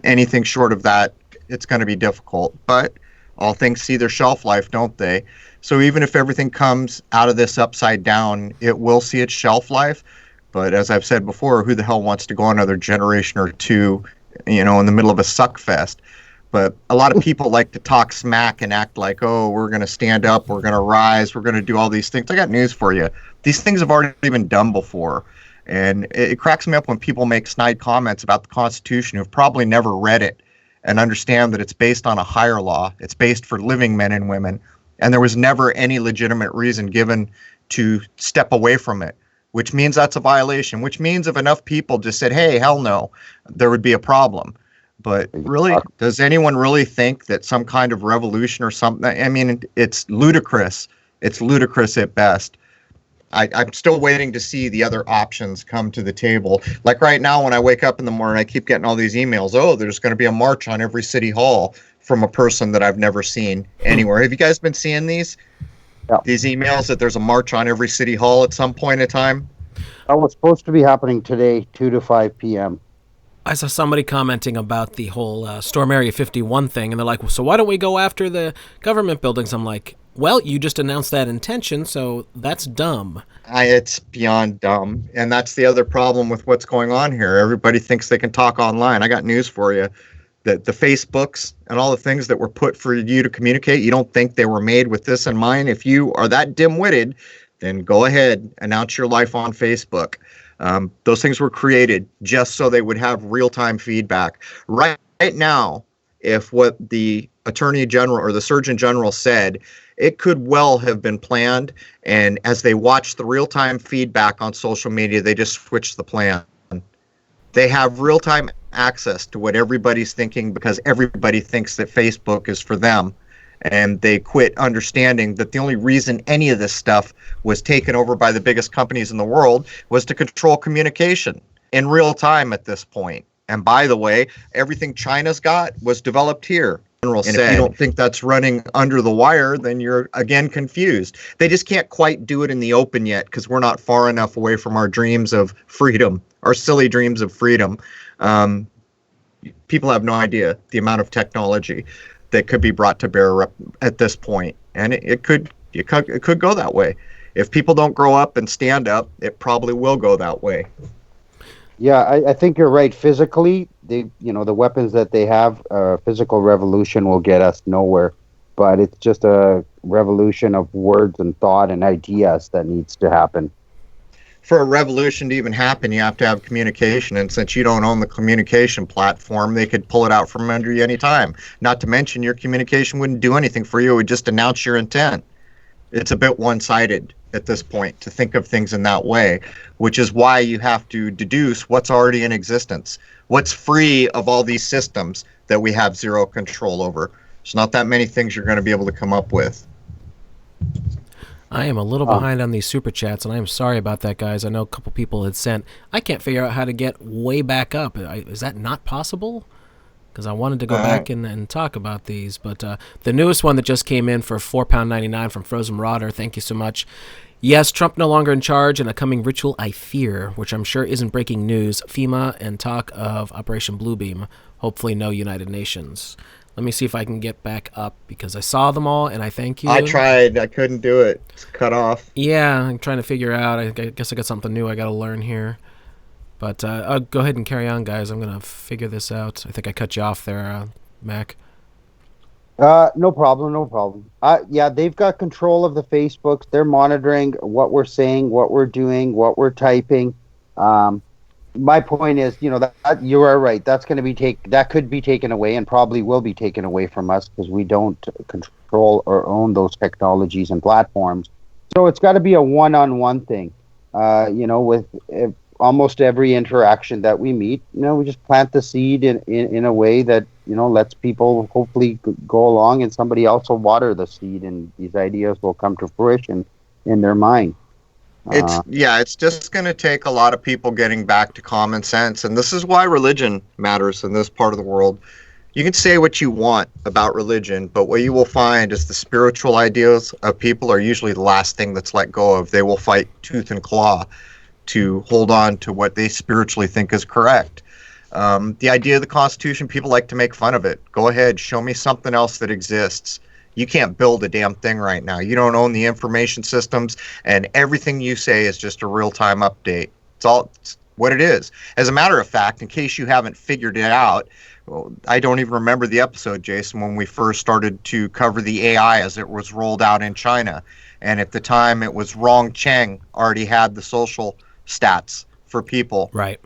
Anything short of that, it's going to be difficult. But all things see their shelf life, don't they? So even if everything comes out of this upside down, it will see its shelf life. But as I've said before, who the hell wants to go another generation or two, in the middle of a suck fest? But a lot of people like to talk smack and act like, oh, we're going to stand up, we're going to rise, we're going to do all these things. I got news for you. These things have already been done before. And it cracks me up when people make snide comments about the Constitution who've probably never read it and understand that it's based on a higher law. It's based for living men and women. And there was never any legitimate reason given to step away from it, which means that's a violation, which means if enough people just said, hey, hell no, there would be a problem. But really, does anyone really think that some kind of revolution or something? I mean, it's ludicrous. It's ludicrous at best. I'm still waiting to see the other options come to the table. Like right now, when I wake up in the morning, I keep getting all these emails. Oh, there's going to be a march on every city hall from a person that I've never seen anywhere. Have you guys been seeing these? Yeah. These emails that there's a march on every city hall at some point in time? Oh, it's supposed to be happening today, 2 to 5 p.m. I saw somebody commenting about the whole Storm Area 51 thing, and they're like, well, so why don't we go after the government buildings? I'm like, well, you just announced that intention, so that's dumb. It's beyond dumb. And that's the other problem with what's going on here. Everybody thinks they can talk online. I got news for you. The Facebooks and all the things that were put for you to communicate, you don't think they were made with this in mind? If you are that dim-witted, then go ahead, announce your life on Facebook. Those things were created just so they would have real-time feedback. Right now, if what the Attorney General or the Surgeon General said, it could well have been planned. And as they watched the real-time feedback on social media, they just switched the plan. They have real-time access to what everybody's thinking because everybody thinks that Facebook is for them. And they quit understanding that the only reason any of this stuff was taken over by the biggest companies in the world was to control communication in real time at this point. And by the way, everything China's got was developed here. And if you don't think that's running under the wire, then you're again confused. They just can't quite do it in the open yet because we're not far enough away from our dreams of freedom, our silly dreams of freedom. People have no idea the amount of technology that could be brought to bear at this point, and it could go that way. If people don't grow up and stand up, it probably will go that way. Yeah, I think you're right. Physically, the weapons that they have, physical revolution will get us nowhere. But it's just a revolution of words and thought and ideas that needs to happen. For a revolution to even happen, you have to have communication. And since you don't own the communication platform, they could pull it out from under you anytime. Not to mention your communication wouldn't do anything for you. It would just announce your intent. It's a bit one-sided at this point to think of things in that way, which is why you have to deduce what's already in existence, what's free of all these systems that we have zero control over. There's not that many things you're going to be able to come up with. I am a little behind on these super chats, and I am sorry about that, guys. I know a couple people had sent. I can't figure out how to get way back up. Is that not possible? Because I wanted to go back and talk about these. But the newest one that just came in for £4.99 from Frozen Marauder, thank you so much. Yes, Trump no longer in charge, and a coming ritual I fear, which I'm sure isn't breaking news. FEMA and talk of Operation Bluebeam. Hopefully no United Nations. Let me see if I can get back up, because I saw them all, and I thank you. I tried. I couldn't do it. It's cut off. Yeah, I'm trying to figure out. I guess I got something new I got to learn here. But I'll go ahead and carry on, guys. I'm going to figure this out. I think I cut you off there, Mac. No problem. Yeah, they've got control of the Facebooks. They're monitoring what we're saying, what we're doing, what we're typing. My point is, that you are right. That's going to be that could be taken away, and probably will be taken away from us because we don't control or own those technologies and platforms. So it's got to be a one-on-one thing. With almost every interaction that we meet, we just plant the seed in a way that lets people hopefully go along, and somebody else will water the seed, and these ideas will come to fruition in their mind. It's just going to take a lot of people getting back to common sense, and this is why religion matters in this part of the world. You can say what you want about religion, but what you will find is the spiritual ideas of people are usually the last thing that's let go of. They will fight tooth and claw to hold on to what they spiritually think is correct. The idea of the Constitution, people like to make fun of it. Go ahead, show me something else that exists. You can't build a damn thing right now. You don't own the information systems, and everything you say is just a real-time update. It's what it is. As a matter of fact, in case you haven't figured it out, I don't even remember the episode, Jason, when we first started to cover the AI as it was rolled out in China. And at the time, it was Rong Cheng already had the social stats for people, right?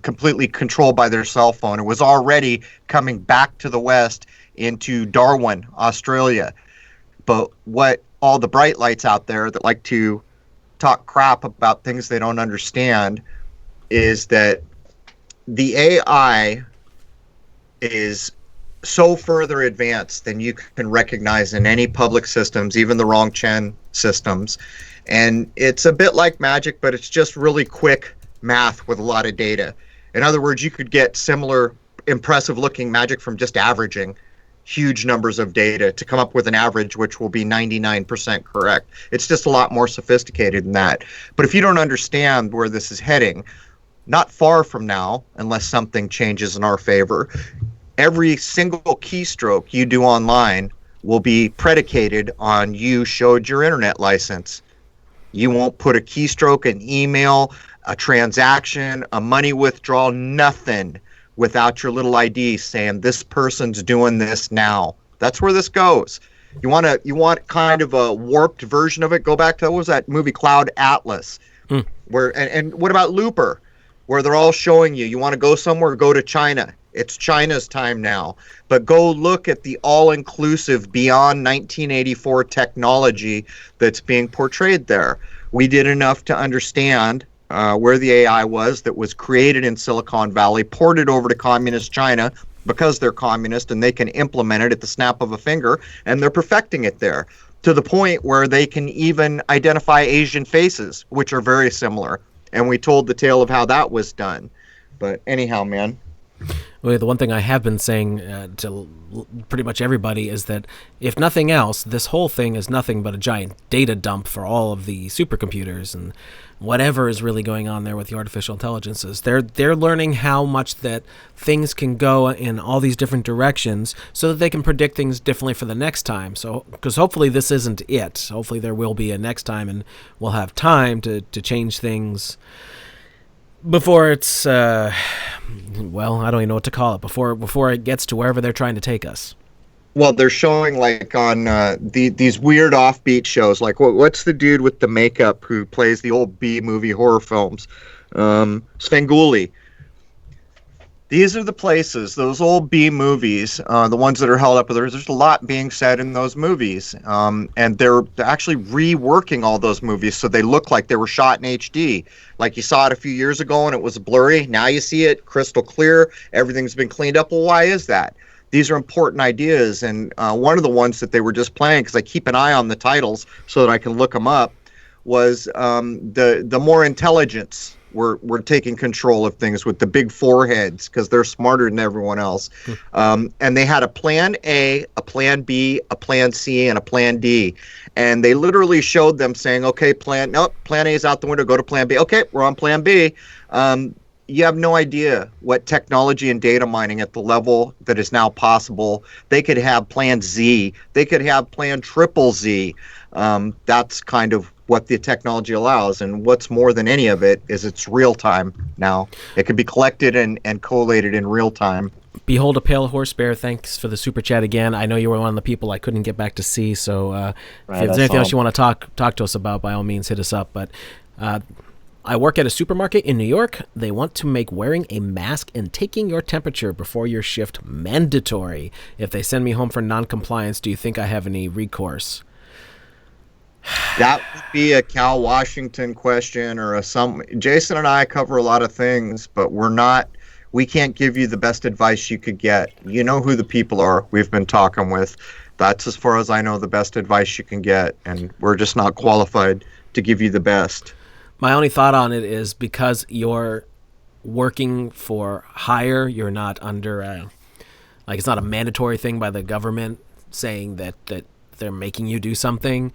Completely controlled by their cell phone. It was already coming back to the West into Darwin, Australia. But what all the bright lights out there that like to talk crap about things they don't understand is that the AI is so further advanced than you can recognize in any public systems, even the Rongchen systems. And it's a bit like magic, but it's just really quick math with a lot of data. In other words, you could get similar impressive looking magic from just averaging huge numbers of data to come up with an average which will be 99% correct. It's just a lot more sophisticated than that. But if you don't understand where this is heading, not far from now, unless something changes in our favor, every single keystroke you do online will be predicated on you showed your internet license. You won't put a keystroke, an email, a transaction, a money withdrawal, nothing without your little ID saying this person's doing this now. That's where this goes. You want kind of a warped version of it? Go back to, what was that movie, Cloud Atlas? Where and what about Looper, where they're all showing you want to go somewhere, go to China. It's China's time now. But go look at the all-inclusive beyond 1984 technology that's being portrayed there. We did enough to understand where the AI was that was created in Silicon Valley, ported over to communist China because they're communist and they can implement it at the snap of a finger, and they're perfecting it there to the point where they can even identify Asian faces, which are very similar. And we told the tale of how that was done. But anyhow, man. Well, the one thing I have been saying to pretty much everybody is that, if nothing else, this whole thing is nothing but a giant data dump for all of the supercomputers and whatever is really going on there with the artificial intelligences. They're learning how much that things can go in all these different directions so that they can predict things differently for the next time. So, because hopefully this isn't it. Hopefully there will be a next time, and we'll have time to change things before it's, well, I don't even know what to call it, before it gets to wherever they're trying to take us. Well, they're showing like on these weird offbeat shows, like what's the dude with the makeup who plays the old B movie horror films? Svengoolie. These are the places, those old B movies, the ones that are held up. There's a lot being said in those movies, and they're actually reworking all those movies so they look like they were shot in HD. Like you saw it a few years ago and it was blurry. Now you see it crystal clear. Everything's been cleaned up. Well, why is that? These are important ideas, and one of the ones that they were just playing, because I keep an eye on the titles so that I can look them up, was the more intelligence. We're taking control of things with the big foreheads because they're smarter than everyone else. And they had a plan A, a plan B, a plan C, and a plan D. And they literally showed them saying, okay, plan A is out the window, go to plan B. Okay, we're on plan B. You have no idea what technology and data mining at the level that is now possible. They could have plan Z. They could have plan triple Z. That's kind of what the technology allows, and what's more than any of it is it's real time now. It can be collected and collated in real time. Behold a Pale Horse Bear, thanks for the super chat again. I know you were one of the people I couldn't get back to see, so if there's anything else you want to talk to us about, by all means hit us up. But I work at a supermarket in New York. They want to make wearing a mask and taking your temperature before your shift mandatory. If they send me home for non-compliance, do you think I have any recourse? That would be a Cal Washington question, or Jason and I cover a lot of things, but we can't give you the best advice you could get. You know who the people are we've been talking with. That's, as far as I know, the best advice you can get, and we're just not qualified to give you the best. My only thought on it is, because you're working for hire, you're not under like, it's not a mandatory thing by the government saying that they're making you do something.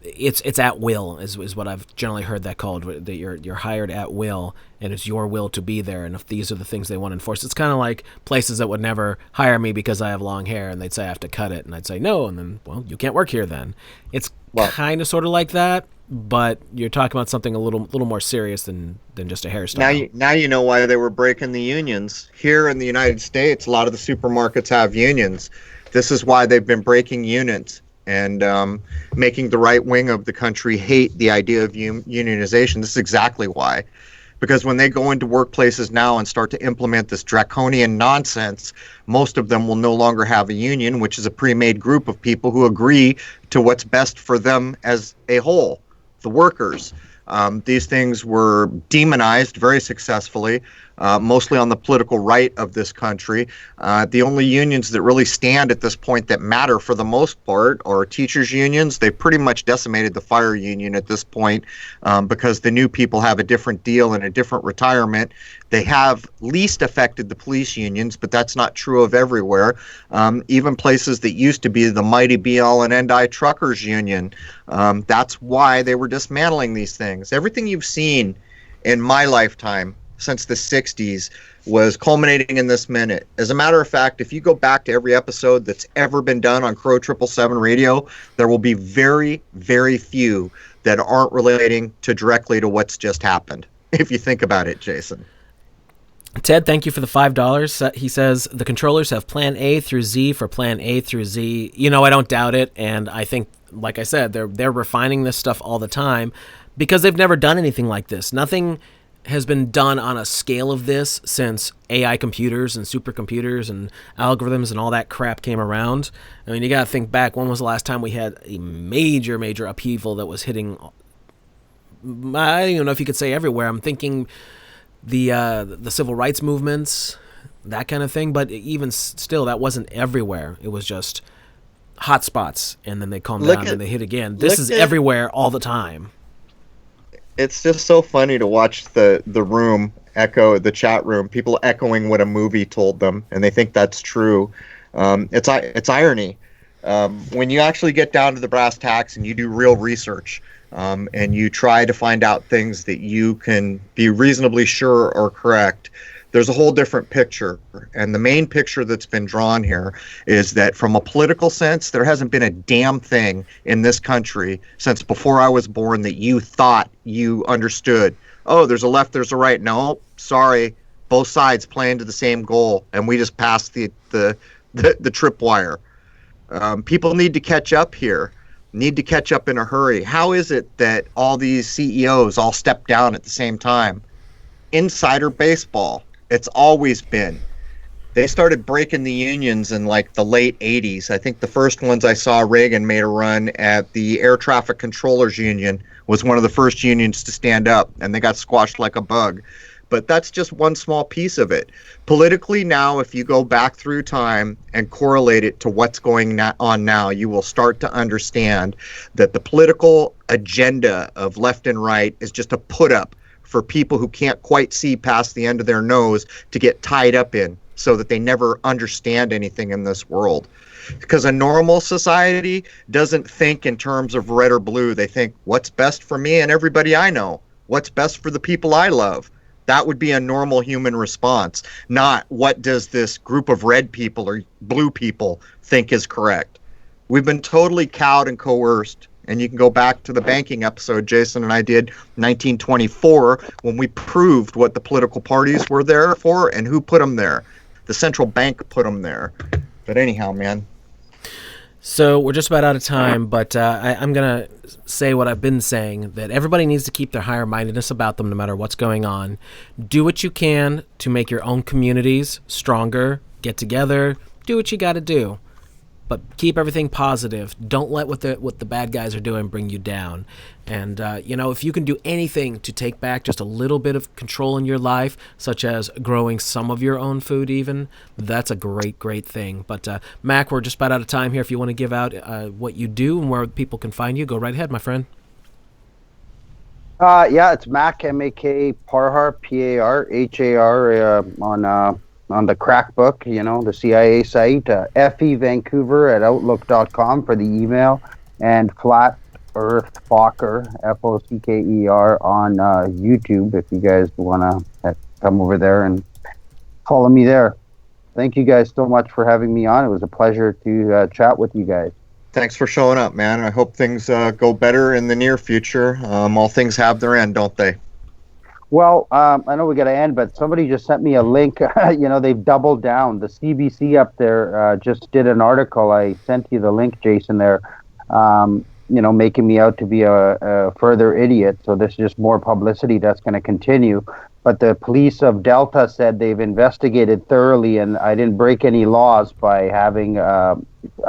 It's at will is what I've generally heard that called, that you're hired at will, and it's your will to be there. And if these are the things they want to enforce, it's kind of like places that would never hire me because I have long hair, and they'd say I have to cut it, and I'd say no, and then, well, you can't work here then. It's kind of sort of like that, but you're talking about something a little more serious than just a hairstyle. Now you know why they were breaking the unions. Here in the United States, a lot of the supermarkets have unions. This is why they've been breaking unions and making the right wing of the country hate the idea of unionization. This is exactly why. Because when they go into workplaces now and start to implement this draconian nonsense, most of them will no longer have a union, which is a pre-made group of people who agree to what's best for them as a whole, the workers. These things were demonized very successfully, mostly on the political right of this country. The only unions that really stand at this point that matter for the most part are teachers' unions. They pretty much decimated the fire union at this point because the new people have a different deal and a different retirement. They have least affected the police unions, but that's not true of everywhere. Even places that used to be the mighty be-all and end-all truckers union, that's why they were dismantling these things. Everything you've seen in my lifetime since the 60s was culminating in this minute. As a matter of fact, if you go back to every episode that's ever been done on CRROW777 radio, there will be very, very few that aren't relating directly to what's just happened, if you think about it, Jason. Ted, thank you for the $5. He says the controllers have plan A through Z for plan A through Z. You know, I don't doubt it, and I think, like I said, they're refining this stuff all the time because they've never done anything like this. Nothing has been done on a scale of this since AI computers and supercomputers and algorithms and all that crap came around. I mean, you got to think back. When was the last time we had a major, major upheaval that was hitting? I don't even know if you could say everywhere. I'm thinking the civil rights movements, that kind of thing. But even still, that wasn't everywhere. It was just hot spots, and then they calm down and they hit again. This is everywhere all the time. It's just so funny to watch the room echo, the chat room, people echoing what a movie told them, and they think that's true. It's irony. When you actually get down to the brass tacks and you do real research, and you try to find out things that you can be reasonably sure are correct, there's a whole different picture. And the main picture that's been drawn here is that from a political sense, there hasn't been a damn thing in this country since before I was born that you thought you understood. Oh, there's a left, there's a right. No, sorry. Both sides playing to the same goal, and we just passed the tripwire. People need to catch up here. Need to catch up in a hurry. How is it that all these CEOs all step down at the same time? Insider baseball. It's always been. They started breaking the unions in like the late 80s. I think the first ones I saw, Reagan made a run at the Air Traffic Controllers Union, was one of the first unions to stand up, and they got squashed like a bug. But that's just one small piece of it. Politically now, if you go back through time and correlate it to what's going on now, you will start to understand that the political agenda of left and right is just a put up for people who can't quite see past the end of their nose to get tied up in, so that they never understand anything in this world. Because a normal society doesn't think in terms of red or blue. They think, what's best for me and everybody I know? What's best for the people I love? That would be a normal human response, not what does this group of red people or blue people think is correct. We've been totally cowed and coerced. And you can go back to the banking episode Jason and I did in 1924 when we proved what the political parties were there for and who put them there. The central bank put them there. But anyhow, man. So we're just about out of time, but I'm going to say what I've been saying, that everybody needs to keep their higher-mindedness about them no matter what's going on. Do what you can to make your own communities stronger. Get together. Do what you got to do. But keep everything positive. Don't let what the bad guys are doing bring you down. And, if you can do anything to take back just a little bit of control in your life, such as growing some of your own food even, that's a great, great thing. But, Mac, we're just about out of time here. If you want to give out what you do and where people can find you, go right ahead, my friend. It's Mac, M-A-K, Parhar, P-A-R-H-A-R, on the crack book, the CIA site, fevancouver@outlook.com for the email, and Flat Earth Fokker, F-O-C-K-E-R, on YouTube if you guys want to come over there and follow me there. Thank you guys so much for having me on. It was a pleasure to chat with you guys. Thanks for showing up, man. I hope things go better in the near future. All things have their end, don't they? Well, I know we got to end, but somebody just sent me a link. They've doubled down. The CBC up there just did an article. I sent you the link, Jason, there, making me out to be a further idiot. So this is just more publicity that's going to continue. But the police of Delta said they've investigated thoroughly, and I didn't break any laws by having a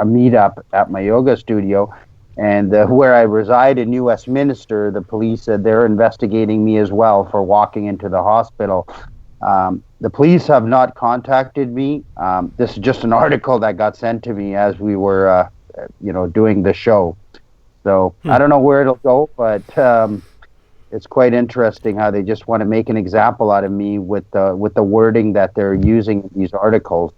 meetup at my yoga studio. And where I reside in New Westminster, the police said they're investigating me as well for walking into the hospital. The police have not contacted me. This is just an article that got sent to me as we were, doing the show. So I don't know where it'll go, but it's quite interesting how they just want to make an example out of me with the wording that they're using in these articles.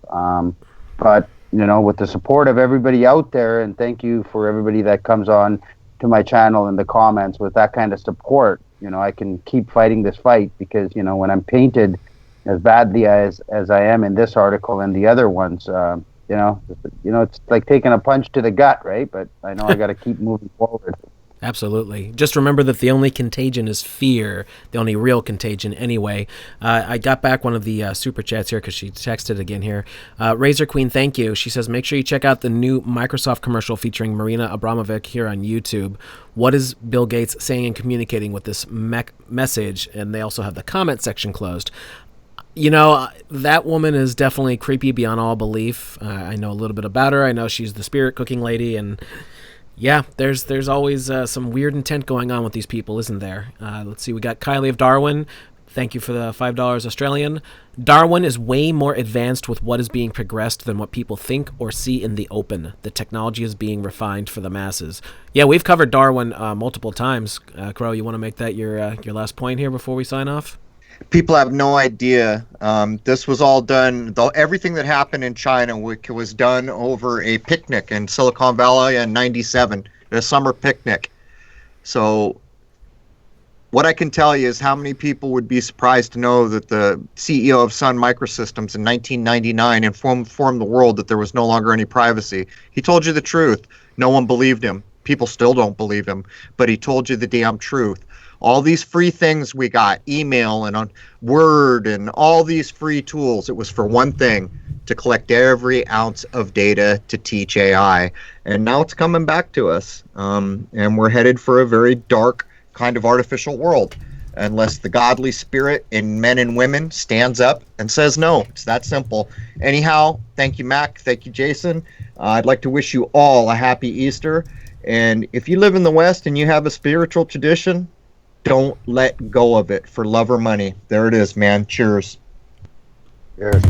But with the support of everybody out there, and thank you for everybody that comes on to my channel in the comments with that kind of support, I can keep fighting this fight, because, when I'm painted as badly as I am in this article and the other ones, it's like taking a punch to the gut, right? But I know I got to keep moving forward. Absolutely. Just remember that the only contagion is fear, the only real contagion anyway. I got back one of the super chats here because she texted again here. Razor Queen, thank you. She says, make sure you check out the new Microsoft commercial featuring Marina Abramovic here on YouTube. What is Bill Gates saying and communicating with this message? And they also have the comment section closed. You know, that woman is definitely creepy beyond all belief. I know a little bit about her. I know she's the spirit cooking lady, and yeah, there's always some weird intent going on with these people, isn't there? Let's see, we got Kylie of Darwin. Thank you for the $5 Australian. Darwin is way more advanced with what is being progressed than what people think or see in the open. The technology is being refined for the masses. Yeah, we've covered Darwin multiple times. Crow, you want to make that your last point here before we sign off? People have no idea. This was all done, though everything that happened in China was done over a picnic in Silicon Valley in '97, a summer picnic. So what I can tell you is how many people would be surprised to know that the CEO of Sun Microsystems in 1999 informed the world that there was no longer any privacy. He told you the truth. No one believed him. People still don't believe him, but he told you the damn truth. All these free things we got, email and on Word and all these free tools, it was for one thing, to collect every ounce of data to teach AI. And now it's coming back to us. And we're headed for a very dark kind of artificial world, unless the godly spirit in men and women stands up and says no. It's that simple. Anyhow, thank you, Mac. Thank you, Jason. I'd like to wish you all a happy Easter. And if you live in the West and you have a spiritual tradition, don't let go of it for love or money. There it is, man. Cheers. Cheers.